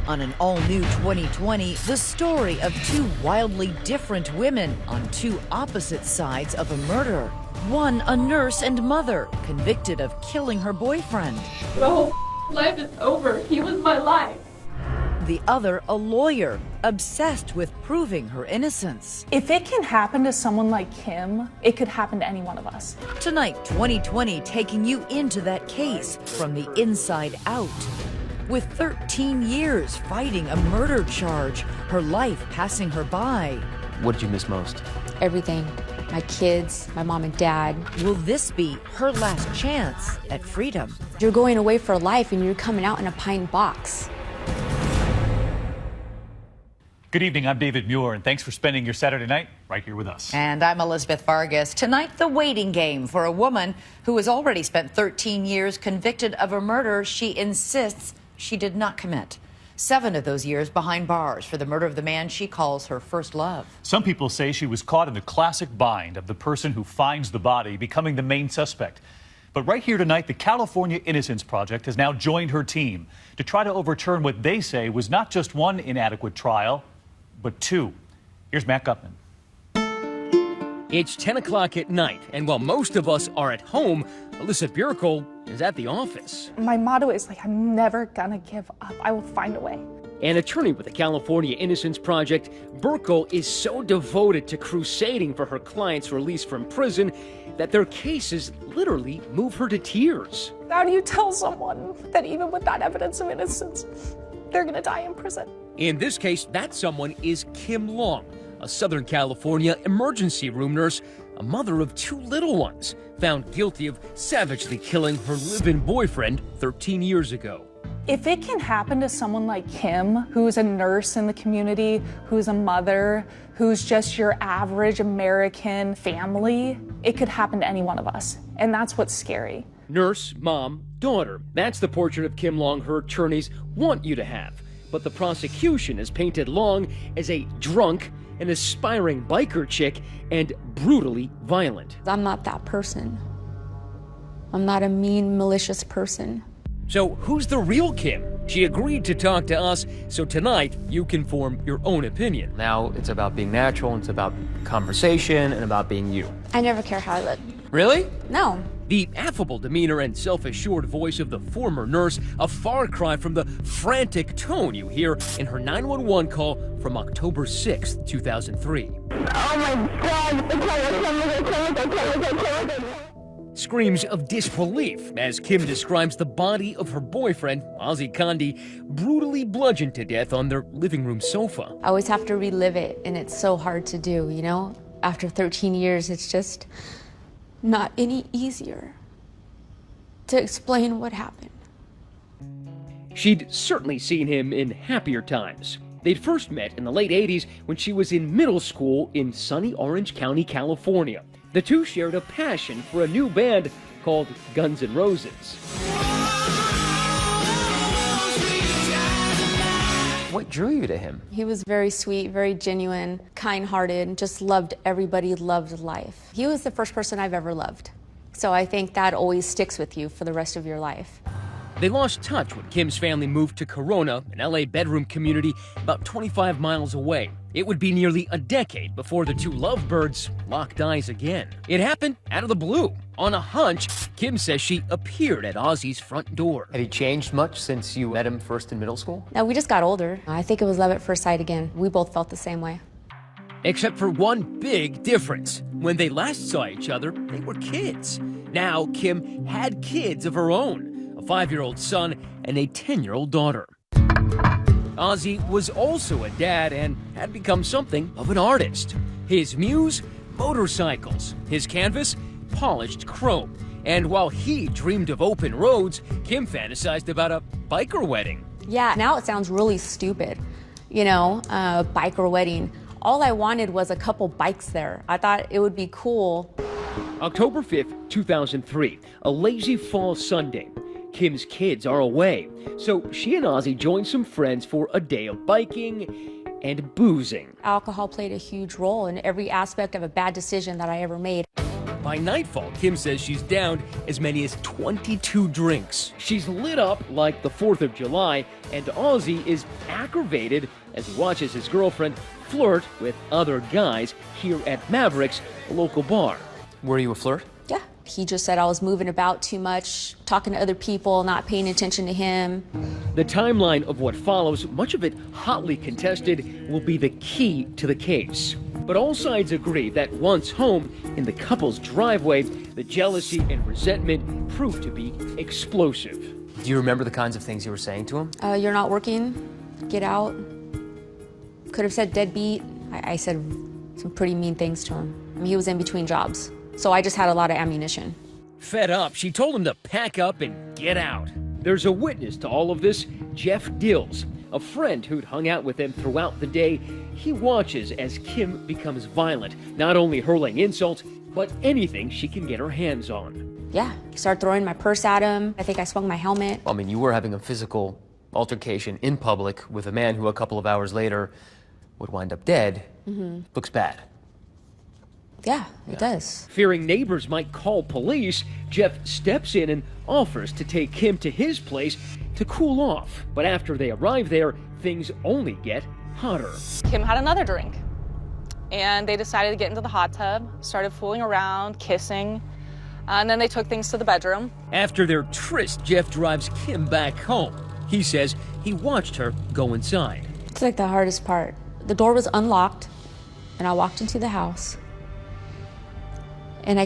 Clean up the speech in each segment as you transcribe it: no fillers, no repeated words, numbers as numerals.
On an all-new 2020, the story of two wildly different women on two opposite sides of a murder. One, a nurse and mother, convicted of killing her boyfriend. My whole life is over. He was my life. The other, a lawyer, obsessed with proving her innocence. If it can happen to someone like Kim, it could happen to any one of us. Tonight, 2020 taking you into that case from the inside out. With 13 years fighting a murder charge, her life passing her by. What did you miss most? Everything. My kids, my mom and dad. Will this be her last chance at freedom? You're going away for life and you're coming out in a pine box. Good evening, I'm David Muir, and thanks for spending your Saturday night right here with us. And I'm Elizabeth Vargas. Tonight, the waiting game for a woman who has already spent 13 years convicted of a murder she insists she did not commit. 7 of those years behind bars for the murder of the man she calls her first love. Some people say she was caught in the classic bind of the person who finds the body becoming the main suspect. But right here tonight, the California Innocence Project has now joined her team to try to overturn what they say was not just one inadequate trial, but 2. Here's Matt Gutman. It's 10 o'clock at night, and while most of us are at home, Alyssa Bierkel is at the office. My motto is I'm never gonna give up. I will find a way. An attorney with the California Innocence Project, Bierkel is so devoted to crusading for her clients' release from prison that their cases literally move her to tears. How do you tell someone that even with that evidence of innocence, they're gonna die in prison? In this case, that someone is Kim Long, a Southern California emergency room nurse, a mother of 2 little ones, found guilty of savagely killing her live-in boyfriend 13 years ago. If it can happen to someone like Kim, who's a nurse in the community, who's a mother, who's just your average American family, it could happen to any one of us. And that's what's scary. Nurse, mom, daughter. That's the portrait of Kim Long her attorneys want you to have. But the prosecution has painted Long as a drunk, an aspiring biker chick, and brutally violent. I'm not that person. I'm not a mean, malicious person. So who's the real Kim? She agreed to talk to us, so tonight you can form your own opinion. Now it's about being natural, and it's about conversation, and about being you. I never care how I look. Really? No. The affable demeanor and self-assured voice of the former nurse, a far cry from the frantic tone you hear in her 911 call from October 6th, 2003. Oh my God! Screams of disbelief as Kim describes the body of her boyfriend, Ozzie Condi, brutally bludgeoned to death on their living room sofa. I always have to relive it, and it's so hard to do, you know? After 13 years, it's just not any easier to explain what happened. She'd certainly seen him in happier times. They'd first met in the late 80s when she was in middle school in sunny Orange County, California. The two shared a passion for a new band called Guns N' Roses. What drew you to him? He was very sweet, very genuine, kind-hearted, just loved everybody, loved life. He was the first person I've ever loved. So I think that always sticks with you for the rest of your life. They lost touch when Kim's family moved to Corona, an LA bedroom community about 25 miles away. It would be nearly a decade before the two lovebirds locked eyes again. It happened out of the blue. On a hunch, Kim says she appeared at Ozzie's front door. Had he changed much since you met him first in middle school? No, we just got older. I think it was love at first sight again. We both felt the same way. Except for one big difference. When they last saw each other, they were kids. Now, Kim had kids of her own, a 5-year-old son and a 10-year-old daughter. Ozzie was also a dad and had become something of an artist. His muse, motorcycles. His canvas, polished chrome. And while he dreamed of open roads, Kim fantasized about a biker wedding. Yeah, now it sounds really stupid, you know, a biker wedding. All I wanted was a couple bikes there. I thought it would be cool. October 5th, 2003, a lazy fall Sunday. Kim's kids are away, so she and Ozzie joined some friends for a day of biking and boozing. Alcohol played a huge role in every aspect of a bad decision that I ever made. By nightfall, Kim says she's downed as many as 22 drinks. She's lit up like the 4th of July, and Ozzy is aggravated as he watches his girlfriend flirt with other guys here at Mavericks, a local bar. Were you a flirt? Yeah. He just said I was moving about too much, talking to other people, not paying attention to him. The timeline of what follows, much of it hotly contested, will be the key to the case. But all sides agree that once home, in the couple's driveway, the jealousy and resentment proved to be explosive. Do you remember the kinds of things you were saying to him? You're not working, get out. Could have said deadbeat. I said some pretty mean things to him. I mean, he was in between jobs, so I just had a lot of ammunition. Fed up, she told him to pack up and get out. There's a witness to all of this, Jeff Dills, a friend who'd hung out with him throughout the day. He watches as Kim becomes violent, not only hurling insults, but anything she can get her hands on. Yeah, I started throwing my purse at him. I think I swung my helmet. I mean, you were having a physical altercation in public with a man who a couple of hours later would wind up dead. Looks bad. Yeah, it does. Fearing neighbors might call police, Jeff steps in and offers to take Kim to his place to cool off. But after they arrive there, things only get hotter. Kim had another drink, and they decided to get into the hot tub, started fooling around, kissing, and then they took things to the bedroom. After their tryst, Jeff drives Kim back home. He says he watched her go inside. It's like the hardest part. The door was unlocked, and I walked into the house. And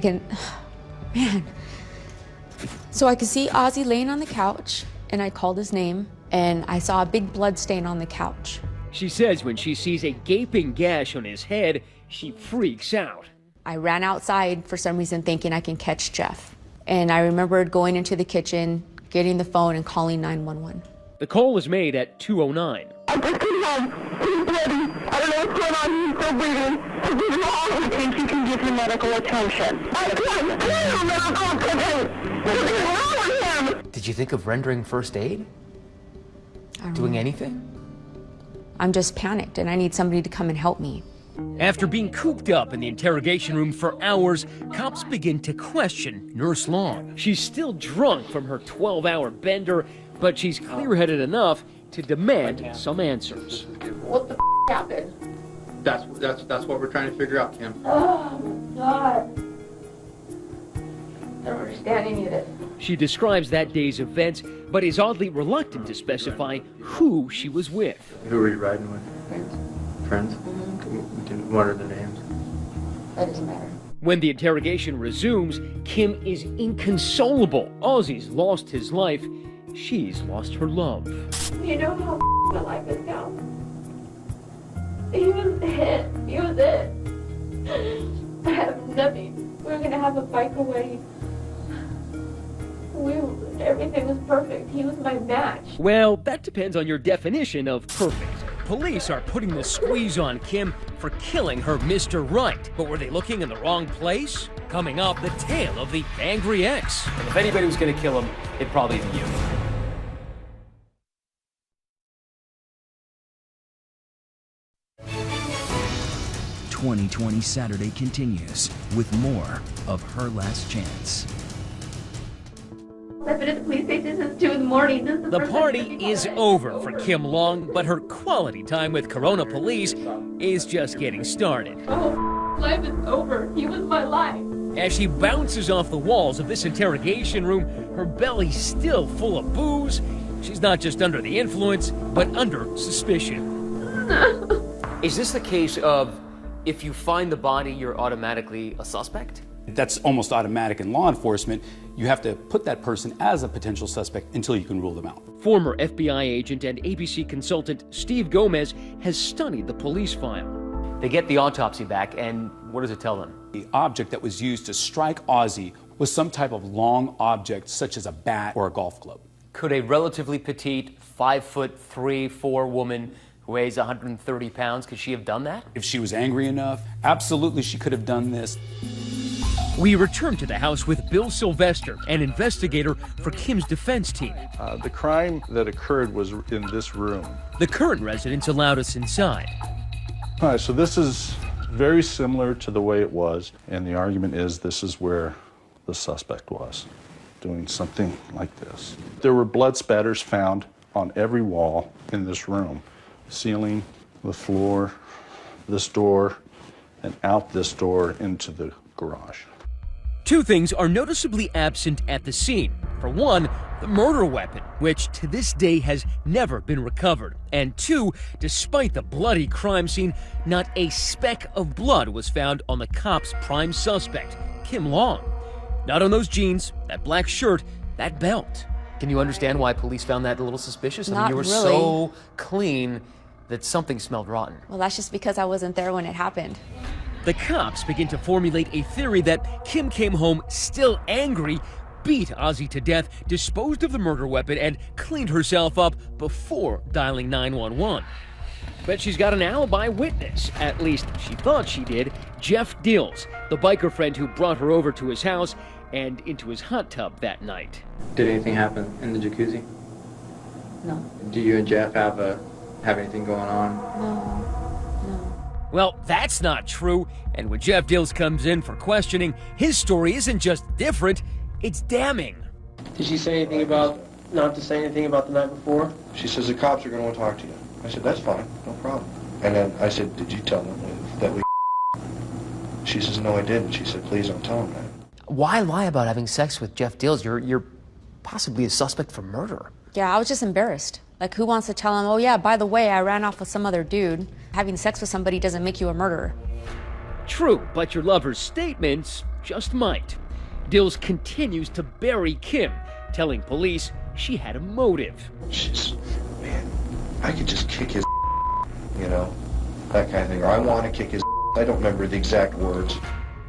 so I could see Ozzy laying on the couch, and I called his name, and I saw a big blood stain on the couch. She says when she sees a gaping gash on his head, she freaks out. I ran outside for some reason thinking I can catch Jeff. And I remembered going into the kitchen, getting the phone, and calling 911. The call was made at 2:09. I just came home. He's bloody. I don't know what's going on. He's still breathing. So give me all the things you can give him medical attention. I can't give him medical attention. What is wrong with him? Did you think of rendering first aid? Doing anything? I'm just panicked, and I need somebody to come and help me. After being cooped up in the interrogation room for hours, cops begin to question Nurse Long. She's still drunk from her 12-hour bender, but she's clear-headed enough to demand some answers. What the happened? That's what we're trying to figure out, Kim. Oh, God. I don't understand any of it. She describes that day's events, but is oddly reluctant to specify who she was with. Who were you riding with? Friends. Friends? What are the names? That doesn't matter. When the interrogation resumes, Kim is inconsolable. Ozzy's lost his life. She's lost her love. You know how my life is now. He was it. He was it. I have nothing. We were gonna have a bike away. Everything was perfect. He was my match. Well, that depends on your definition of perfect. Police are putting the squeeze on Kim for killing her Mr. Right. But were they looking in the wrong place? Coming up, the tale of the angry ex. And if anybody was going to kill him, it'd probably be you. "2020 Saturday" continues with more of Her Last Chance. I've been at the police station since 2 in the morning. This is The first time party I've been is called. over for Kim Long, but her quality time with Corona police is just getting started. Oh, life is over. He was my life. As she bounces off the walls of this interrogation room, her belly still full of booze. She's not just under the influence, but under suspicion. Is this the case of if you find the body, you're automatically a suspect? That's almost automatic in law enforcement. You have to put that person as a potential suspect until you can rule them out. Former FBI agent and ABC consultant Steve Gomez has studied the police file. They get the autopsy back, and what does it tell them? The object that was used to strike Ozzy was some type of long object, such as a bat or a golf club. Could a relatively petite 5'3", 4" woman who weighs 130 pounds, could she have done that? If she was angry enough, absolutely she could have done this. We return to the house with Bill Sylvester, an investigator for Kim's defense team. The crime that occurred was in this room. The current residents allowed us inside. All right, so this is very similar to the way it was, and the argument is this is where the suspect was, doing something like this. There were blood spatters found on every wall in this room, ceiling, the floor, this door, and out this door into the garage. Two things are noticeably absent at the scene. For one, the murder weapon, which to this day has never been recovered. And two, despite the bloody crime scene, not a speck of blood was found on the cops' prime suspect, Kim Long. Not on those jeans, that black shirt, that belt. Can you understand why police found that a little suspicious? I mean, Not you were really. so clean that something smelled rotten. Well, that's just because I wasn't there when it happened. The cops begin to formulate a theory that Kim came home still angry, beat Ozzy to death, disposed of the murder weapon, and cleaned herself up before dialing 911. But she's got an alibi witness, at least she thought she did, Jeff Dills, the biker friend who brought her over to his house and into his hot tub that night. Did anything happen in the jacuzzi? No. Do you and Jeff have anything going on? No. Well, that's not true, and when Jeff Dills comes in for questioning, his story isn't just different, it's damning. Did she say anything about not to say anything about the night before? She says the cops are going to want to talk to you. I said, that's fine, no problem. And then I said, did you tell them that we? She says, no, I didn't. She said, please don't tell them that. Why lie about having sex with Jeff Dills? You're possibly a suspect for murder. Yeah, I was just embarrassed. Like, who wants to tell him, oh yeah, by the way, I ran off with some other dude. Having sex with somebody doesn't make you a murderer. True, but your lover's statements just might. Dills continues to bury Kim, telling police she had a motive. She's, man, I could just kick his, you know, that kind of thing. Or I want to kick his, I don't remember the exact words.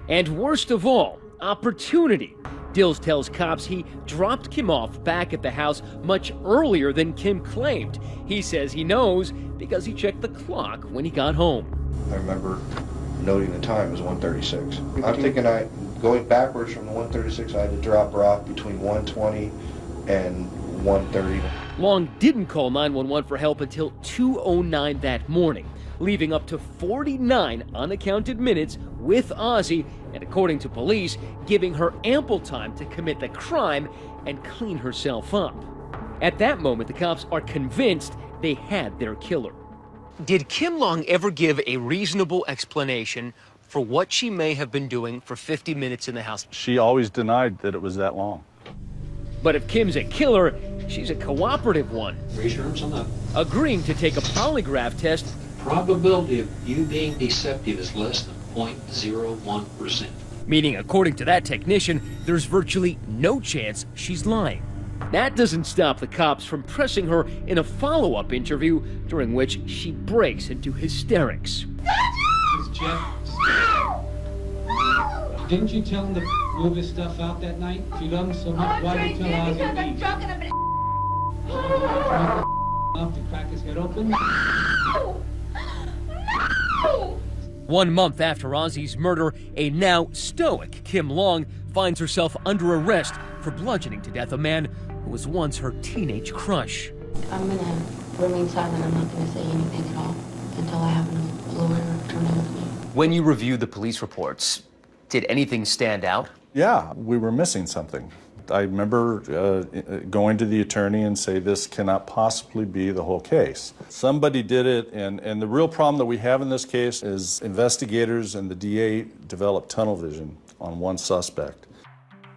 And worst of all, opportunity. Dills tells cops he dropped Kim off back at the house much earlier than Kim claimed. He says he knows because he checked the clock when he got home. I remember noting the time was 1:36. I'm thinking going backwards from the 1:36, I had to drop her off between 1:20 and 1:30. Long didn't call 911 for help until 2:09 that morning, leaving up to 49 unaccounted minutes with Ozzy, and according to police, giving her ample time to commit the crime and clean herself up. At that moment, the cops are convinced they had their killer. Did Kim Long ever give a reasonable explanation for what she may have been doing for 50 minutes in the house? She always denied that it was that long. But if Kim's a killer, she's a cooperative one. Raise your arms on that. Agreeing to take a polygraph test. Probability of you being deceptive is less than 0.01%. Meaning, according to that technician, there's virtually no chance she's lying. That doesn't stop the cops from pressing her in a follow-up interview, during which she breaks into hysterics. Jeff, didn't you tell him to move his stuff out that night? If you love him so much, why did you tell Ozzy to leave? Drunk and I'm Off to crack his head open? No! 1 month after Ozzy's murder, a now stoic Kim Long finds herself under arrest for bludgeoning to death a man who was once her teenage crush. I'm gonna remain silent. I'm not gonna say anything at all until I have a lawyer attorney with me. When you reviewed the police reports, did anything stand out? Yeah, we were missing something. I remember going to the attorney and say, this cannot possibly be the whole case. Somebody did it, and the real problem that we have in this case is investigators and the DA developed tunnel vision on one suspect.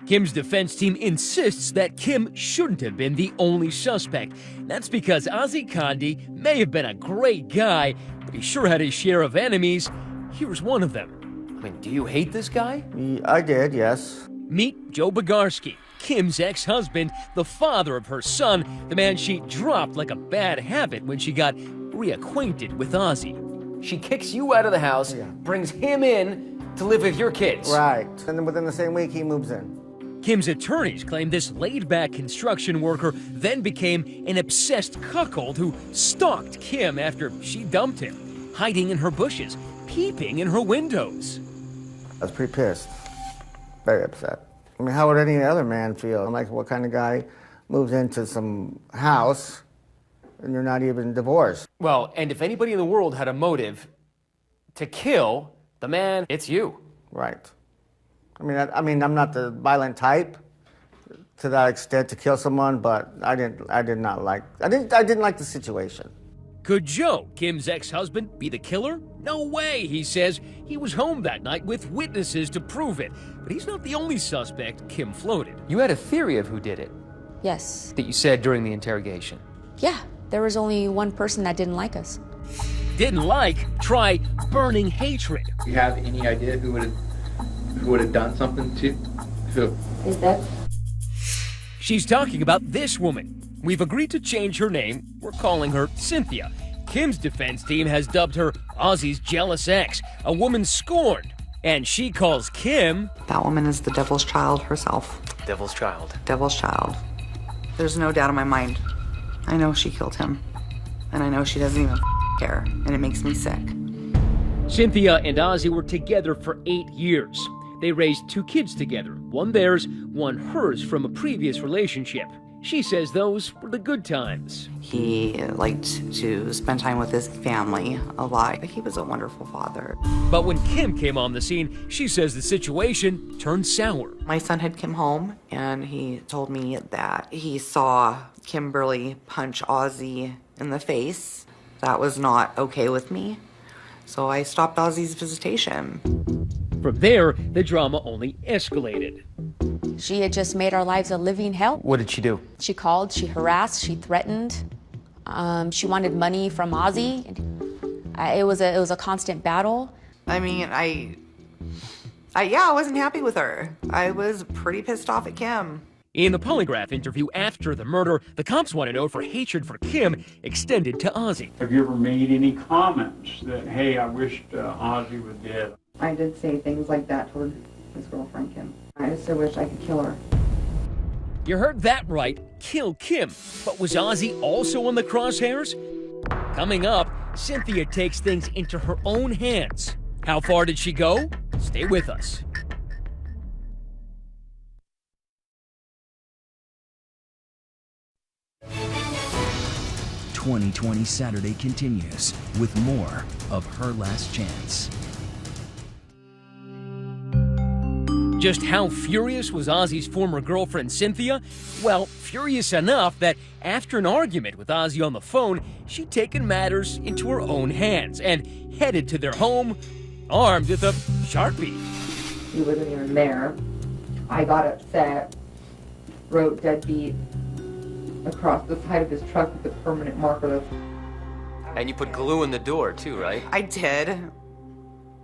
Kim's defense team insists that Kim shouldn't have been the only suspect. That's because Ozzy Condi may have been a great guy, but he sure had his share of enemies. Here's one of them. I mean, do you hate this guy? I did, yes. Meet Joe Bogarski, Kim's ex-husband, the father of her son, the man she dropped like a bad habit when she got reacquainted with Ozzy. She kicks you out of the house, brings him in to live with your kids. Right. And then within the same week, he moves in. Kim's attorneys claim this laid-back construction worker then became an obsessed cuckold who stalked Kim after she dumped him, hiding in her bushes, peeping in her windows. I was pretty pissed. Very upset. I mean, how would any other man feel? I'm like, what kind of guy moves into some house and you're not even divorced? Well, and if anybody in the world had a motive to kill, The man, it's you. Right. I mean, I'm not the violent type to that extent to kill someone, but I didn't like the situation. Could Joe, Kim's ex-husband, be the killer? No way, he says. He was home that night with witnesses to prove it. But he's not the only suspect Kim floated. You had a theory of who did it. Yes. That you said during the interrogation. Yeah, there was only one person that didn't like us. Didn't like? Try burning hatred. Do you have any idea who would have done something to who? Is that? She's talking about this woman. We've agreed to change her name. We're calling her Cynthia. Kim's defense team has dubbed her Ozzy's jealous ex, a woman scorned. And she calls Kim... That woman is the devil's child herself. Devil's child. Devil's child. There's no doubt in my mind. I know she killed him. And I know she doesn't even care. And it makes me sick. Cynthia and Ozzy were together for 8 years. They raised 2 kids together, one theirs, one hers from a previous relationship. She says those were the good times. He liked to spend time with his family a lot. He was a wonderful father. But when Kim came on the scene, she says the situation turned sour. My son had come home and he told me that he saw Kimberly punch Ozzy in the face. That was not okay with me. So I stopped Ozzy's visitation. From there, the drama only escalated. She had just made our lives a living hell. What did she do? She called, she harassed, she threatened. She wanted money from Ozzy. It was a constant battle. I mean, I wasn't happy with her. I was pretty pissed off at Kim. In the polygraph interview after the murder, the cops want to know if her hatred for Kim extended to Ozzy. Have you ever made any comments that, hey, I wished Ozzy was dead? I did say things like that toward his girlfriend, Kim. I just wish I could kill her. You heard that right, kill Kim. But was Ozzy also on the crosshairs? Coming up, Cynthia takes things into her own hands. How far did she go? Stay with us. "2020 Saturday" continues with more of Her Last Chance. Just how furious was Ozzy's former girlfriend, Cynthia? Well, furious enough that after an argument with Ozzy on the phone, she'd taken matters into her own hands and headed to their home armed with a Sharpie. He wasn't even there. I got upset, wrote deadbeat across the side of his truck with a permanent marker. And you put glue in the door, too, right? I did.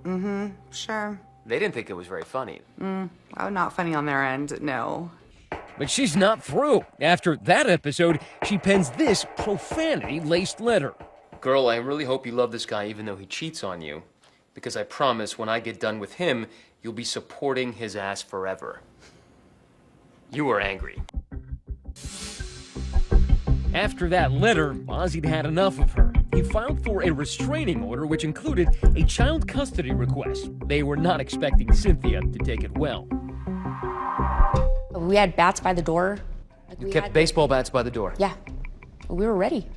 Mm-hmm, sure. They didn't think it was very funny. Oh, not funny on their end, no. But she's not through. After that episode, she pens this profanity-laced letter. Girl, I really hope you love this guy even though he cheats on you. Because I promise when I get done with him, you'll be supporting his ass forever. You were angry. After that letter, Ozzy'd had enough of her. He filed for a restraining order, which included a child custody request. They were not expecting Cynthia to take it well. We had bats by the door. You kept baseball bats by the door? Yeah. We were ready.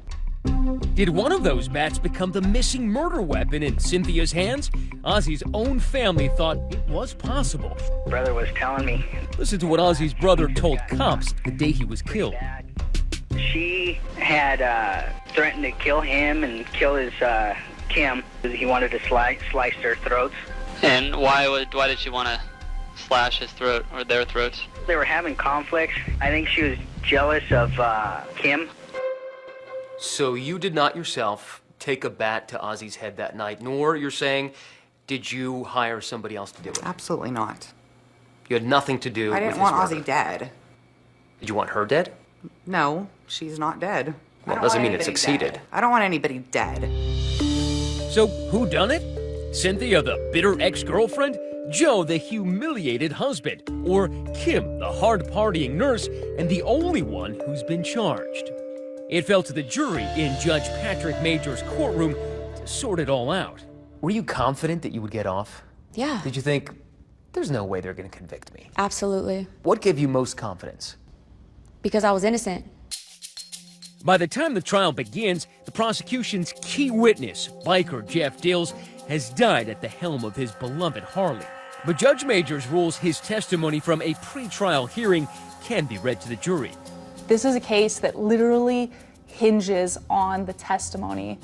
Did one of those bats become the missing murder weapon in Cynthia's hands? Ozzy's own family thought it was possible. Brother was telling me. Listen to what Ozzy's brother told cops the day he was killed. She had threatened to kill him and kill his Kim. He wanted to slice their throats. And why did she want to slash his throat or their throats? They were having conflicts. I think she was jealous of Kim. So you did not yourself take a bat to Ozzy's head that night, nor, you're saying, did you hire somebody else to do it? Absolutely not. You had nothing to do with I his didn't want murder. Ozzy dead. Did you want her dead? No, she's not dead. Well, it doesn't mean it succeeded. Dead. I don't want anybody dead. So who done it? Cynthia, the bitter ex-girlfriend? Joe, the humiliated husband? Or Kim, the hard-partying nurse and the only one who's been charged? It fell to the jury in Judge Patrick Major's courtroom to sort it all out. Were you confident that you would get off? Yeah. Did you think, there's no way they're going to convict me? Absolutely. What gave you most confidence? Because I was innocent. By the time the trial begins, the prosecution's key witness, biker Jeff Dills, has died at the helm of his beloved Harley. But Judge Majors rules his testimony from a pretrial hearing can be read to the jury. This is a case that literally hinges on the testimony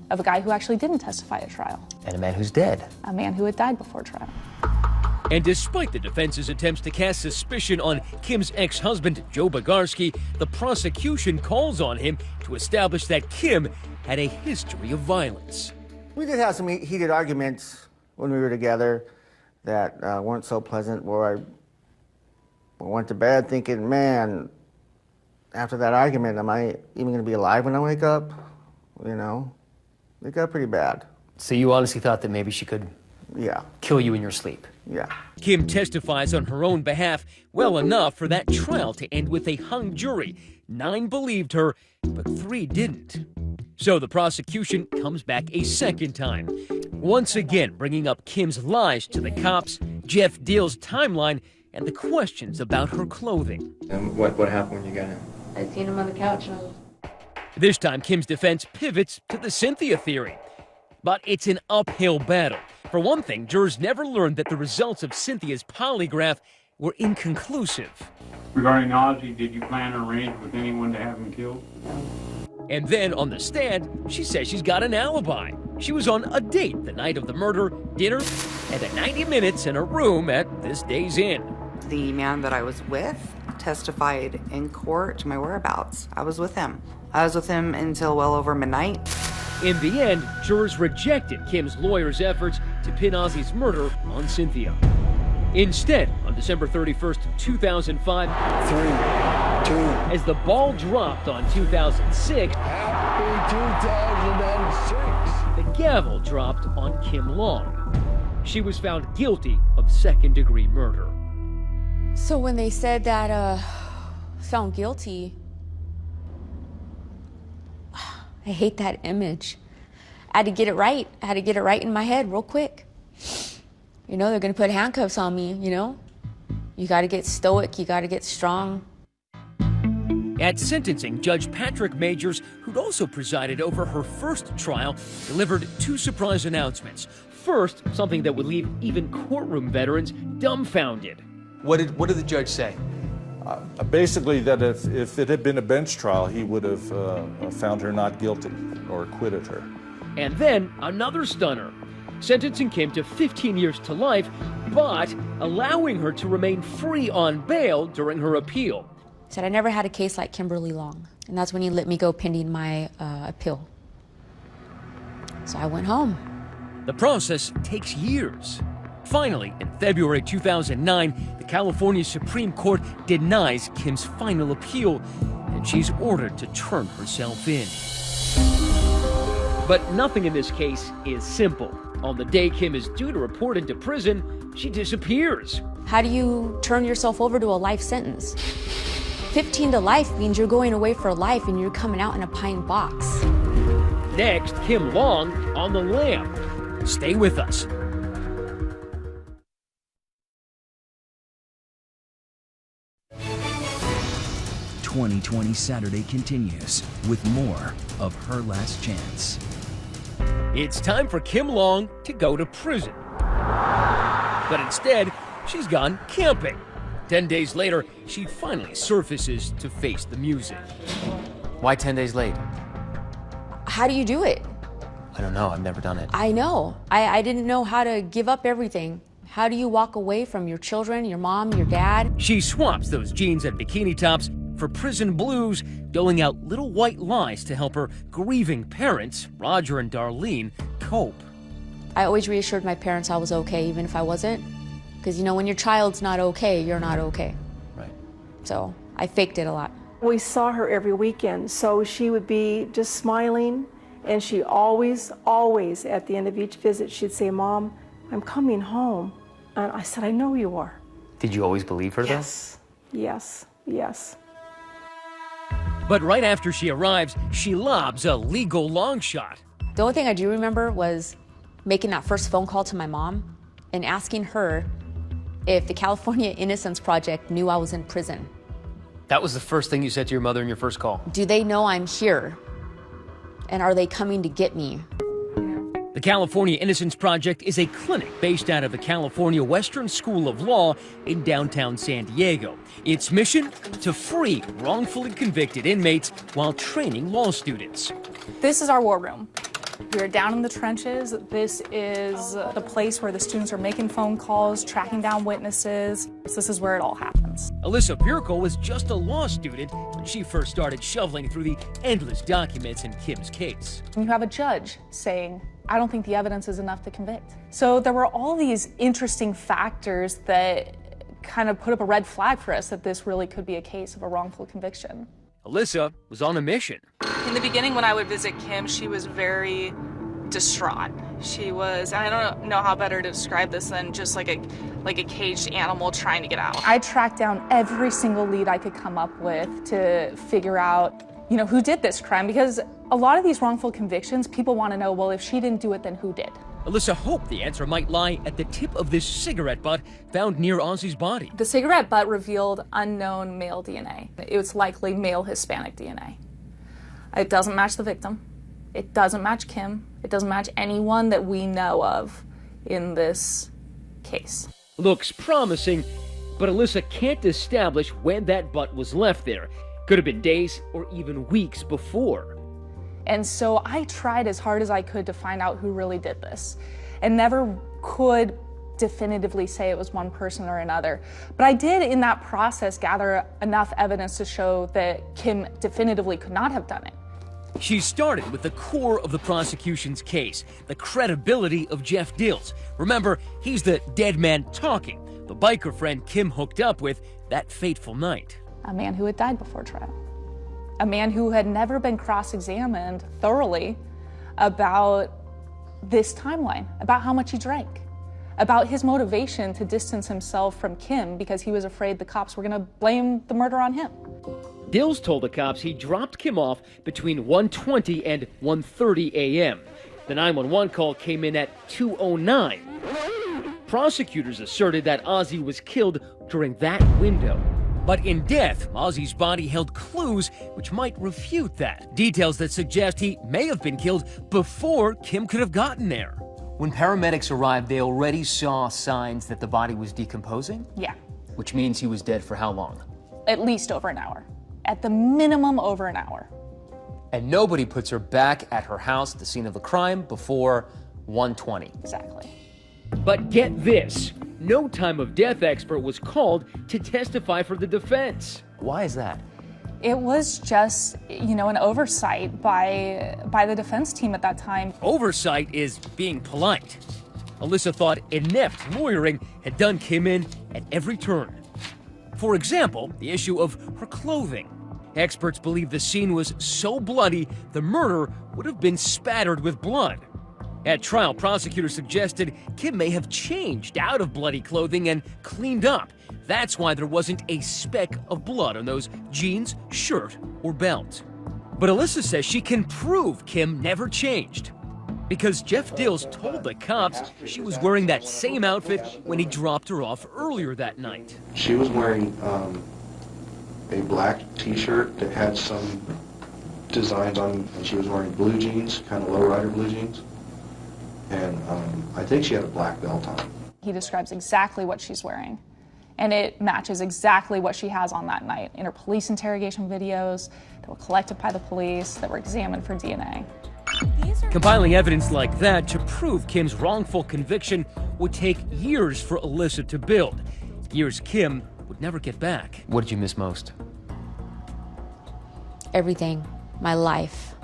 of a guy who actually didn't testify at trial. And a man who's dead. A man who had died before trial. And despite the defense's attempts to cast suspicion on Kim's ex-husband, Joe Bogarski, the prosecution calls on him to establish that Kim had a history of violence. We did have some heated arguments when we were together that weren't so pleasant, where I went to bed thinking, man, after that argument, am I even going to be alive when I wake up? You know, it got pretty bad. So you honestly thought that maybe she could kill you in your sleep? Yeah. Kim testifies on her own behalf well enough for that trial to end with a hung jury. 9 believed her, but 3 didn't. So the prosecution comes back a second time, once again bringing up Kim's lies to the cops, Jeff Deal's timeline, and the questions about her clothing. And what happened when you got in? I seen him on the couch and I was... This time, Kim's defense pivots to the Cynthia theory. But it's an uphill battle. For one thing, jurors never learned that the results of Cynthia's polygraph were inconclusive. Regarding Ozzy, did you plan or arrange with anyone to have him killed? And then on the stand, she says she's got an alibi. She was on a date the night of the murder, dinner, and the 90 minutes in a room at this Days Inn. The man that I was with testified in court to my whereabouts. I was with him. I was with him until well over midnight. In the end, jurors rejected Kim's lawyer's efforts to pin Ozzy's murder on Cynthia. Instead, on December 31st, 2005, as the ball dropped on 2006, Happy 2006, the gavel dropped on Kim Long. She was found guilty of second-degree murder. So when they said that, found guilty, I hate that image. I had to get it right. I had to get it right in my head real quick. You know, they're gonna put handcuffs on me, you know? You gotta get stoic, you gotta get strong. At sentencing, Judge Patrick Majors, who'd also presided over her first trial, delivered 2 surprise announcements. First, something that would leave even courtroom veterans dumbfounded. What did the judge say? Basically, that if it had been a bench trial, he would have found her not guilty or acquitted her. And then another stunner, sentencing Kim to 15 years to life, but allowing her to remain free on bail during her appeal. Said I never had a case like Kimberly Long, and that's when he let me go pending my appeal. So I went home. The process takes years. Finally, in February 2009, the California Supreme Court denies Kim's final appeal, and she's ordered to turn herself in. But nothing in this case is simple. On the day Kim is due to report into prison, she disappears. How do you turn yourself over to a life sentence? 15 to life means you're going away for life and you're coming out in a pine box. Next, Kim Long on the lam. Stay with us. 2020 Saturday continues with more of Her Last Chance. It's time for Kim Long to go to prison. But instead, she's gone camping. 10 days later, she finally surfaces to face the music. Why 10 days late? How do you do it? I don't know. I've never done it. I know. I didn't know how to give up everything. How do you walk away from your children, your mom, your dad? She swaps those jeans and bikini tops for prison blues, doling out little white lies to help her grieving parents, Roger and Darlene, cope. I always reassured my parents I was okay, even if I wasn't. Because, you know, when your child's not okay, you're not okay. Right. So I faked it a lot. We saw her every weekend, so she would be just smiling, and she always, at the end of each visit, she'd say, "Mom, I'm coming home." And I said, "I know you are." Did you always believe her, though? Yes, yes, yes. But right after she arrives, she lobs a legal long shot. The only thing I do remember was making that first phone call to my mom and asking her if the California Innocence Project knew I was in prison. That was the first thing you said to your mother in your first call? Do they know I'm here? And are they coming to get me? The California Innocence Project is a clinic based out of the California Western School of Law in downtown San Diego. Its mission? To free wrongfully convicted inmates while training law students. This is our war room. We are down in the trenches. This is the place where the students are making phone calls, tracking down witnesses. This is where it all happens. Alyssa Bierko was just a law student when she first started shoveling through the endless documents in Kim's case. You have a judge saying, I don't think the evidence is enough to convict. So there were all these interesting factors that kind of put up a red flag for us that this really could be a case of a wrongful conviction. Alyssa was on a mission. In the beginning, when I would visit Kim, she was very distraught. She was, and I don't know how better to describe this than just like a caged animal trying to get out. I tracked down every single lead I could come up with to figure out, who did this crime, because a lot of these wrongful convictions, people want to know, well, if she didn't do it, then who did? Alyssa hoped the answer might lie at the tip of this cigarette butt found near Ozzy's body. The cigarette butt revealed unknown male DNA. It was likely male Hispanic DNA. It doesn't match the victim. It doesn't match Kim. It doesn't match anyone that we know of in this case. Looks promising, but Alyssa can't establish when that butt was left there. Could have been days or even weeks before. And so I tried as hard as I could to find out who really did this, and never could definitively say it was one person or another. But I did, in that process, gather enough evidence to show that Kim definitively could not have done it. She started with the core of the prosecution's case, the credibility of Jeff Dills. Remember, he's the dead man talking, the biker friend Kim hooked up with that fateful night. A man who had died before trial. A man who had never been cross-examined thoroughly about this timeline, about how much he drank, about his motivation to distance himself from Kim because he was afraid the cops were going to blame the murder on him. Dills told the cops he dropped Kim off between 1:20 and 1:30 a.m. The 911 call came in at 2:09. Prosecutors asserted that Ozzy was killed during that window. But in death, Ozzy's body held clues which might refute that. Details that suggest he may have been killed before Kim could have gotten there. When paramedics arrived, they already saw signs that the body was decomposing? Yeah. Which means he was dead for how long? At least over an hour. At the minimum, over an hour. And nobody puts her back at her house at the scene of the crime before 1:20. Exactly. But get this, no time of death expert was called to testify for the defense. Why is that? It was just, an oversight by the defense team at that time. Oversight is being polite. Alyssa thought inept lawyering had done Kim in at every turn. For example, the issue of her clothing. Experts believe the scene was so bloody, the murder would have been spattered with blood. At trial, prosecutors suggested Kim may have changed out of bloody clothing and cleaned up. That's why there wasn't a speck of blood on those jeans, shirt, or belt. But Alyssa says she can prove Kim never changed, because Jeff Dills told the cops she was wearing that same outfit when he dropped her off earlier that night. She was wearing a black t-shirt that had some designs on, and she was wearing blue jeans, kind of lowrider blue jeans. And I think she had a black belt on. He describes exactly what she's wearing, and it matches exactly what she has on that night in her police interrogation videos that were collected by the police, that were examined for DNA. Compiling evidence like that to prove Kim's wrongful conviction would take years for Alyssa to build, years Kim would never get back. What did you miss most? Everything. My life.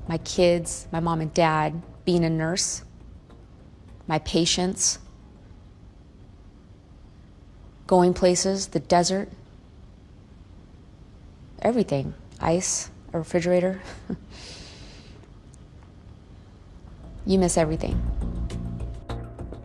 My kids, my mom and dad, being a nurse, my patients, going places, the desert, everything. Ice, a refrigerator. You miss everything.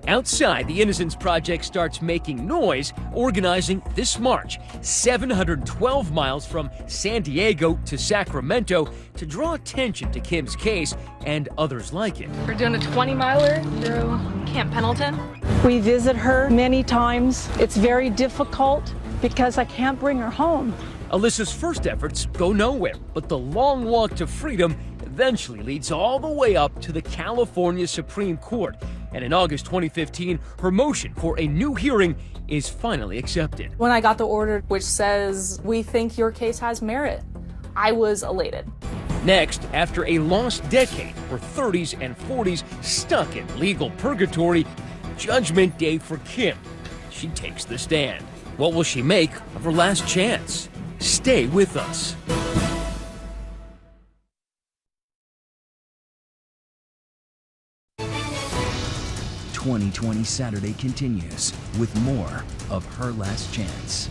Outside, the Innocence Project starts making noise, organizing this march, 712 miles from San Diego to Sacramento, to draw attention to Kim's case and others like it. We're doing a 20-miler through Camp Pendleton. We visit her many times. It's very difficult because I can't bring her home. Alyssa's first efforts go nowhere, but the long walk to freedom eventually leads all the way up to the California Supreme Court. And in August 2015, her motion for a new hearing is finally accepted. When I got the order which says, "We think your case has merit," I was elated. Next, after a lost decade, her 30s and 40s stuck in legal purgatory, Judgment Day for Kim. She takes the stand. What will she make of her last chance? Stay with us. "2020 Saturday" continues with more of Her Last Chance.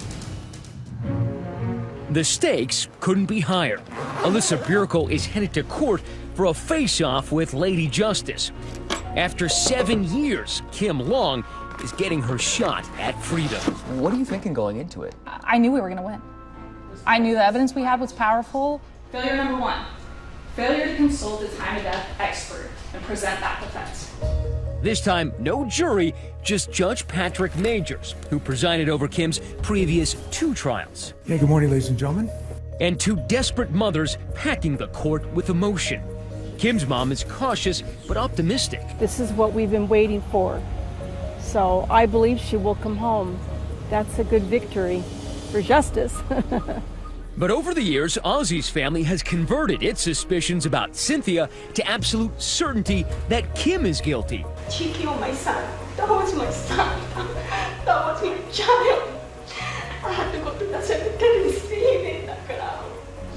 The stakes couldn't be higher. Alyssa Bierko is headed to court for a face-off with Lady Justice. After 7 years, Kim Long is getting her shot at freedom. What are you thinking going into it? I knew we were going to win. I knew the evidence we had was powerful. Failure number one, failure to consult a time of death expert and present that defense. This time, no jury, just Judge Patrick Majors, who presided over Kim's previous 2 trials. Yeah, good morning, ladies and gentlemen. And 2 desperate mothers packing the court with emotion. Kim's mom is cautious but optimistic. This is what we've been waiting for. So I believe she will come home. That's a good victory for justice. But over the years, Ozzy's family has converted its suspicions about Cynthia to absolute certainty that Kim is guilty. She killed my son. That was my son. That was my child. I had to go to the cemetery and see him in the ground.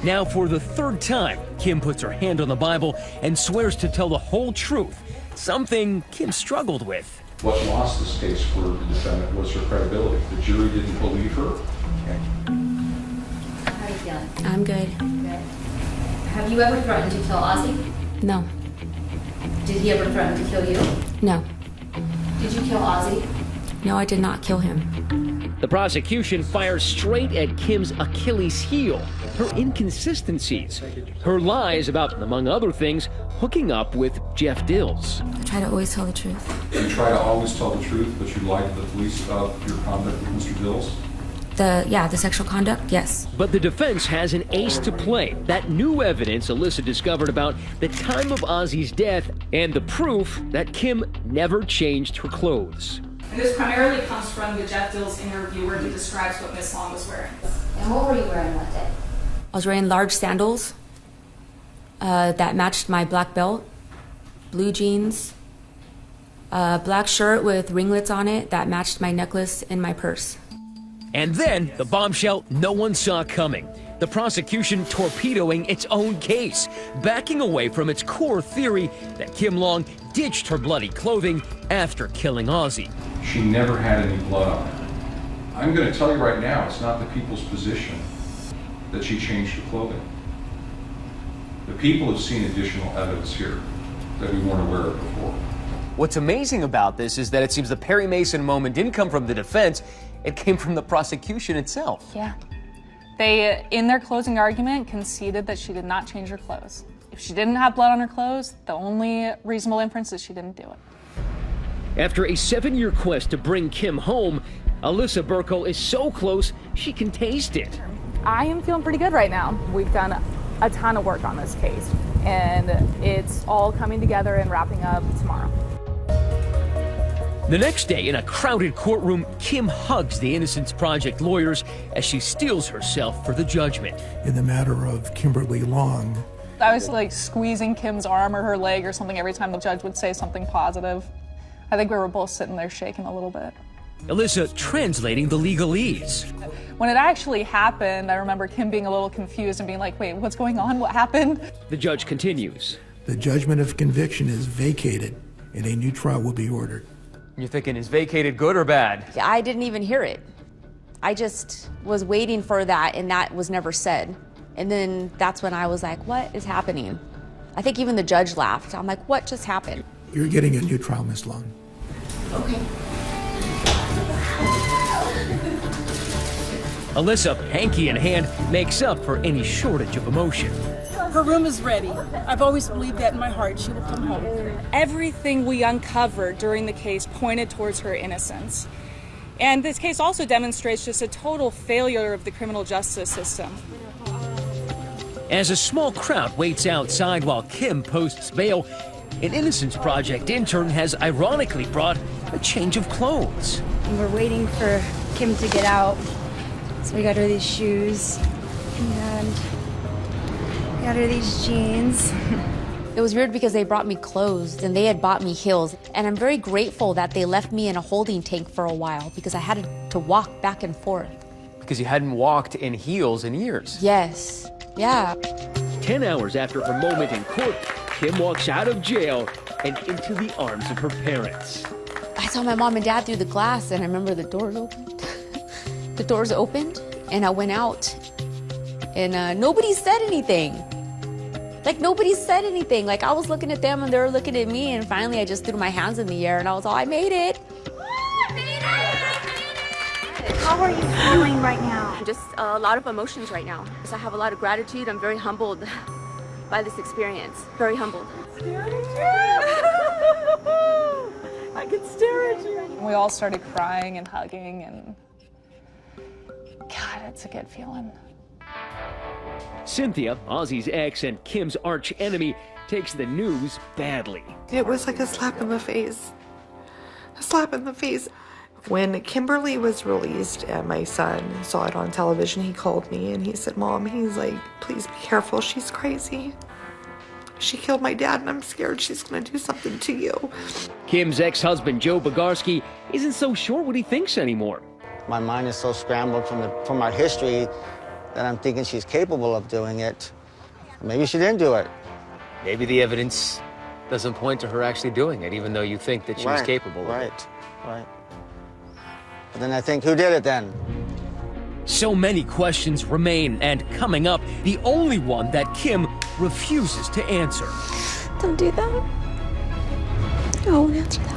Now, for the 3rd time, Kim puts her hand on the Bible and swears to tell the whole truth, something Kim struggled with. What lost this case for the defendant was her credibility. The jury didn't believe her. How are you feeling? I'm good. Good. Have you ever threatened to kill Ozzy? No. Did he ever threaten to kill you? No. Did you kill Ozzy? No, I did not kill him. The prosecution fires straight at Kim's Achilles heel, her inconsistencies, her lies about, among other things, hooking up with Jeff Dills. I try to always tell the truth. You try to always tell the truth, but you lied to the police about your conduct with Mr. Dills? The sexual conduct, yes. But the defense has an ace to play. That new evidence Alyssa discovered about the time of Ozzy's death and the proof that Kim never changed her clothes. And this primarily comes from the Jeff Dills interview where he describes what Miss Long was wearing. And what were you wearing that day? I was wearing large sandals that matched my black belt, blue jeans, a black shirt with ringlets on it that matched my necklace and my purse. And then the bombshell no one saw coming. The prosecution torpedoing its own case, backing away from its core theory that Kim Long ditched her bloody clothing after killing Ozzy. She never had any blood on her. I'm going to tell you right now, it's not the people's position that she changed her clothing. The people have seen additional evidence here that we weren't aware of before. What's amazing about this is that it seems the Perry Mason moment didn't come from the defense, it came from the prosecution itself. Yeah. They, in their closing argument, conceded that she did not change her clothes. If she didn't have blood on her clothes, the only reasonable inference is she didn't do it. After a 7-year quest to bring Kim home, Alyssa Bierko is so close she can taste it. I am feeling pretty good right now. We've done a ton of work on this case, and it's all coming together and wrapping up tomorrow. The next day, in a crowded courtroom, Kim hugs the Innocence Project lawyers as she steels herself for the judgment. In the matter of Kimberly Long, I was like squeezing Kim's arm or her leg or something every time the judge would say something positive. I think we were both sitting there shaking a little bit. Alyssa translating the legalese. When it actually happened, I remember Kim being a little confused and being like, wait, what's going on? What happened? The judge continues. the judgment of conviction is vacated and a new trial will be ordered. You're thinking, is vacated good or bad? I didn't even hear it. I just was waiting for that, and that was never said. And then that's when I was like, what is happening? I think even the judge laughed. I'm like, what just happened? You're getting a new trial, Miss Long. Okay. Alyssa, hanky in hand, makes up for any shortage of emotion. Her room is ready. I've always believed that in my heart. She will come home. Everything we uncovered during the case pointed towards her innocence. And this case also demonstrates just a total failure of the criminal justice system. As a small crowd waits outside while Kim posts bail, an Innocence Project intern has ironically brought a change of clothes. And we're waiting for Kim to get out. So we got her these shoes and got her these jeans. It was weird because they brought me clothes and they had bought me heels. And I'm very grateful that they left me in a holding tank for a while because I had to walk back and forth. Because you hadn't walked in heels in years. Yes, yeah. 10 hours after her moment in court, Kim walks out of jail and into the arms of her parents. I saw my mom and dad through the glass and I remember the doors opened. The doors opened and I went out and nobody said anything. Like nobody said anything. Like I was looking at them and they were looking at me and finally I just threw my hands in the air and I was all, I made it. How are you feeling right now? Just a lot of emotions right now. Because I have a lot of gratitude. I'm very humbled by this experience. Very humbled. I can stare at you. We all started crying and hugging and God, it's a good feeling. Cynthia, Ozzy's ex and Kim's arch enemy, takes the news badly. It was like a slap in the face. A slap in the face. When Kimberly was released and my son saw it on television, he called me and he said, Mom, he's like, please be careful, she's crazy. She killed my dad and I'm scared she's gonna do something to you. Kim's ex-husband, Joe Bogarski, isn't so sure what he thinks anymore. My mind is so scrambled from our history that I'm thinking she's capable of doing it. Maybe she didn't do it. Maybe the evidence doesn't point to her actually doing it, even though you think that she was capable of it. Right. But then I think, who did it then? So many questions remain, and coming up, the only one that Kim refuses to answer. Don't do that. I won't answer that.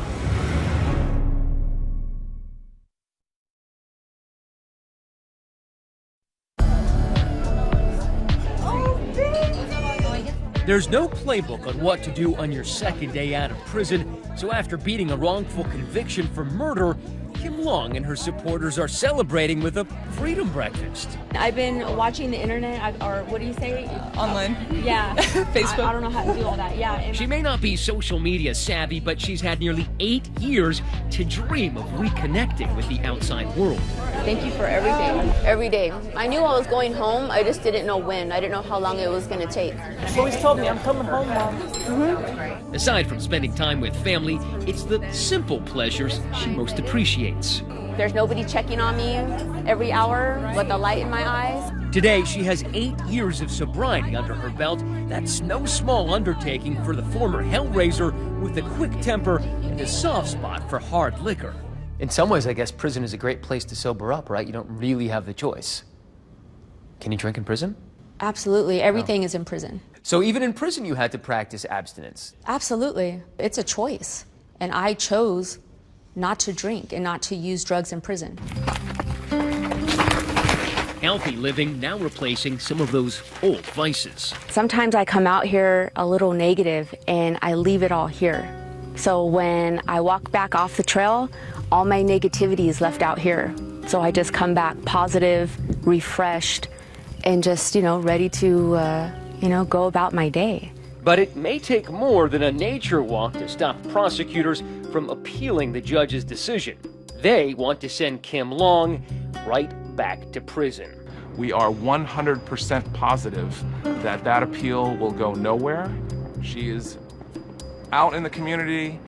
There's no playbook on what to do on your second day out of prison, so after beating a wrongful conviction for murder, Kim Long and her supporters are celebrating with a freedom breakfast. I've been watching the internet, or what do you say? Online. Yeah. Facebook. I don't know how to do all that, yeah. She may not be social media savvy, but she's had nearly 8 years to dream of reconnecting with the outside world. Thank you for everything, every day. I knew I was going home, I just didn't know when. I didn't know how long it was gonna take. She always told me, I'm coming home, Mom. Aside from spending time with family, it's the simple pleasures she most appreciates. There's nobody checking on me every hour with a light in my eyes. Today, she has 8 years of sobriety under her belt. That's no small undertaking for the former Hellraiser with a quick temper and a soft spot for hard liquor. In some ways, I guess prison is a great place to sober up, right? You don't really have the choice. Can you drink in prison? Absolutely. Everything is in prison. So even in prison, you had to practice abstinence? Absolutely. It's a choice. And I chose not to drink and not to use drugs in prison. Healthy living now replacing some of those old vices. Sometimes I come out here a little negative and I leave it all here. So when I walk back off the trail, all my negativity is left out here. So I just come back positive, refreshed, and just, ready to, go about my day. But it may take more than a nature walk to stop prosecutors from appealing the judge's decision. They want to send Kim Long right back to prison. We are 100% positive that appeal will go nowhere. She is out in the community.